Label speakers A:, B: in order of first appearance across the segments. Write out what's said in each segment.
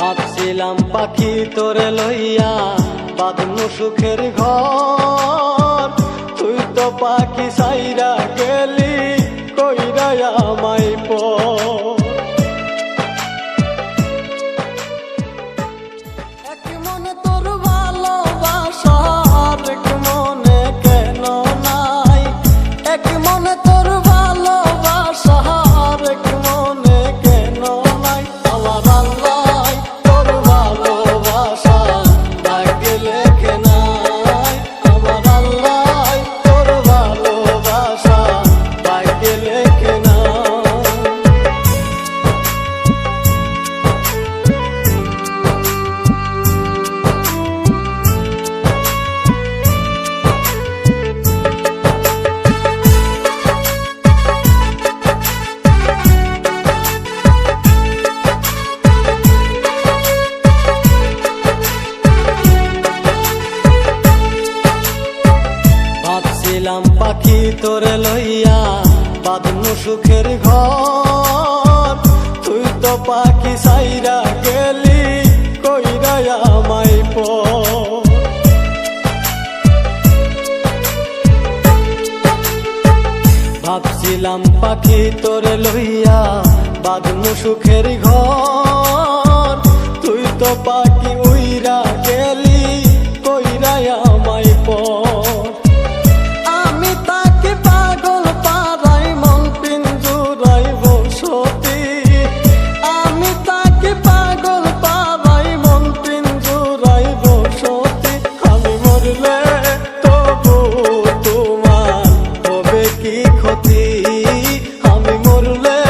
A: ভাবছিলাম পাখি তোরে লইয়া বাঁধমু সুখের ঘর, তুই তো পাখি সাইরা গেলি কইরা আমায় পর। এক মনে তোর ভালোবাসার এক মনে কেন নাই, এক মনে তোর ভালোবাসার এক মনে কেন নাই। আমার আল্লাহ তোর ভালোবাসা ভাগ্যে লেখে নাই, আমার আল্লাহ তোর ভালোবাসা ভাগ্যে লেখে নাই। ভাবছিলাম পাখি তোরে লইয়া বাঁধমু সুখের ঘর, তুই তো পাখি সাইরা গেলি কইরা আমায় পর। ভাবছিলাম পাখি তোরে লইয়া বাঁধমু সুখের ঘর, তুই তো পাখি উইরা গেলি কইরা আমায় পর। আমি তাকে পাগল পারাই মন পিঞ্জুরাই বসতি, আমি তাকে পাগল পারাই মন পিঞ্জুরাই বসতি। আমি মরলে তবু তোমার হবে কি ক্ষতি, আমি মরলে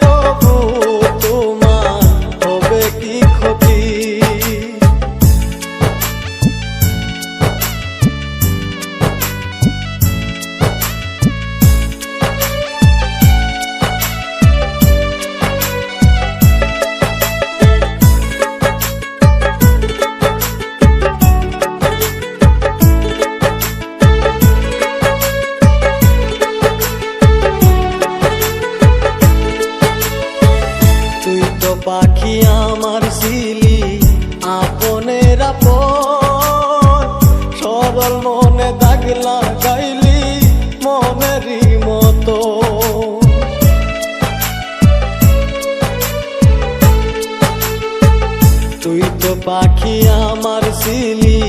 A: তবু তোমার হবে কি ক্ষতি। তুই তো পাখি আমার ছিলি আপনের আপন, সরল মনে দাগ লাগাইলি মনেরই মতো। তুই তো পাখি আমার ছিলি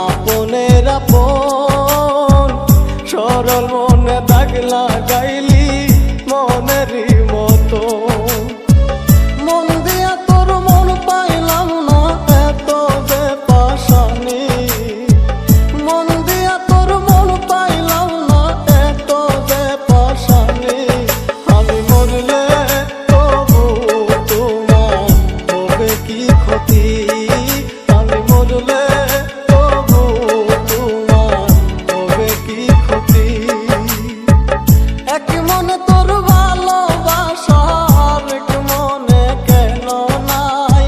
A: আপনের আপন, সরল মনে দাগ লাগাইলি মনেরই মতো। মন দিয়া তোর মন পাইলাম না এত যে পাশানি, মন দিয়া তোর মন পাইলাম না এত যে পাশানি। আমি মরলে তবু তোমার হবে কি ক্ষতি, আমি মরলে তবু তোমার হবে কি ক্ষতি। এক মনে তোর ভালোবাসার এক মনে কেন নাই,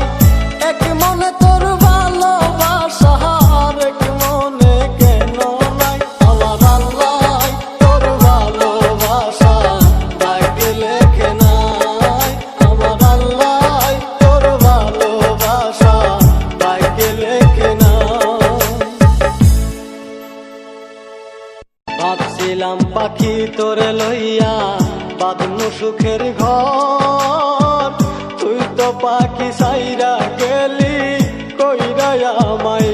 A: এক মনে তোর ভালোবাসার এক মনে কেন নাই। আমার আল্লাহ তোর ভালোবাসা ভাগ্যে লেখে নাই, আমার আল্লাহ তোর ভালোবাসা ভাগ্যে লেখে নাই। ভাবছিলাম পাখি তোরে লইয়া বাঁধমু সুখের ঘর, তুই তো পাখি সাইরা গেলি কইরা আমায়